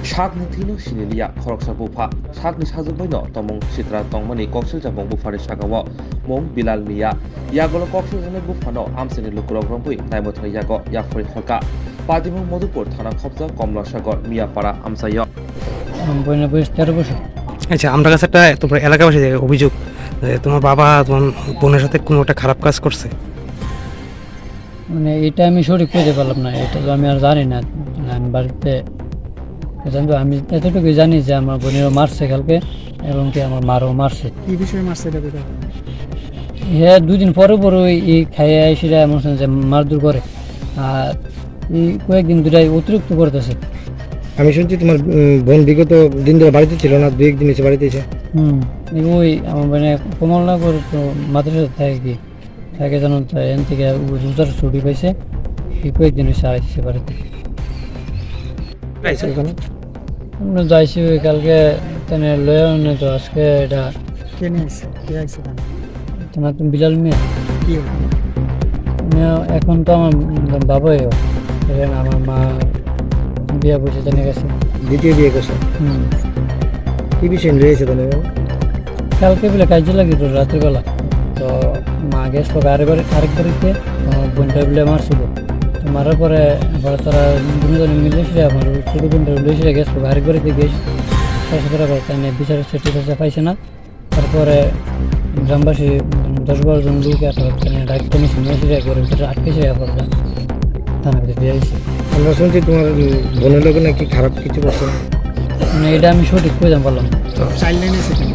Shakni Thino Shinilia, Koroksa Bupa, Shakni Sazuboino, Tomong Sitra Tongmani, Coxil Jabong Bufari Shagawa, Mong Bilal Mia, Yagolo Coxil and Bufano, Amsen Lukuro Rompui, Naimotra Yago, Yafri Hoka, Padimum Modupur, Tana Kopsa, Komla Shagot, Mia Para, Amsayo. আচ্ছা আমার কাছে একটা তোমার এলাকাবাসী অভিযোগ যে তোমার বাবা তোমার বোনের সাথে কোনো একটা খারাপ কাজ করছে। মানে এটা আমি সঠিক বুঝতে পারলাম না, এটা তো আমি আর জানি না। আমি বাড়িতে জানতো, আমি এতটুকু জানি যে আমার বোনেরও মারছে কালকে এবং কি আমার মারও মারছে। কি বিষয়ে মারছে এটা বেটা? হ্যাঁ, দুদিন পরে পরে এই খাইয়ে এসে এমন যে মারধর করে, আর এই কয়েকদিন দুটাই অতিরিক্ত করতেছে। আমি শুনছি তোমার বোন বিগত দিন ধরে বাড়িতে ছিল না, দু একদিন এসে বাড়িতে এসে। ওই আমার মানে কমলনগর তো মাদ্রাসা থাকে জানো, এখান থেকে রোজার ছুটি পাইছে, এই কয়েকদিন এসে আইসে বাড়িতে। আমরা যাইছি ওই কালকে লয়ে আনে তো আজকে এটা কে নিয়ে আসছে? কে আসছে? তোমার তুমি বিলাল মেয়ে কি এখন তো আমার বাবাই, আমার মা বিয়ে বসে জেনে গেছে, দ্বিতীয় বিয়ে করছে। কি বিষয় রয়েছে তাহলে? কালকে বলে কাজে লাগি তো রাত্রিবেলা, তো মা গেছিল আরেক বাড়িতে, বোনটা বলে মারছিল, তো মারার পরে আবার তারা দুজন মিলেছিল, আমার ছোটো বোনটা মিলেছিল গেছিল আরেক বাড়িতে গেছে, করা করে তাই বিচারের সার্টিফিকেট পাইছে না। তারপরে গ্রামবাসী 10-12 জন লোক ডাক্তার নিয়ে করে আটকেছে, থানার ভিতরে দিয়ে আসছে। আমরা শুনছি তোমার বোনের লোক নাকি খারাপ কিছু করছে না। মানে এটা আমি সঠিক করে বললাম। চাইল্ড লাইনে আছে কেন?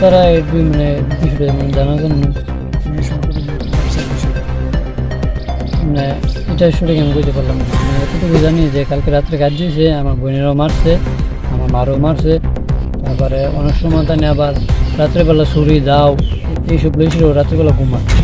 তারা একটু মানে বিষয়টা জানার জন্য মানে এটা সঠিক আমি বুঝতে পারলাম না। মানে এতটুকু জানি যে কালকে রাত্রে কাজ দিয়েছে, আমার বোনেরও মারছে, আমার মারও মারছে, তারপরে অনেক সময় তাই আবার রাত্রেবেলা ছুরি দাও এইসব লইছিল, রাত্রেবেলা ঘুমাচ্ছে।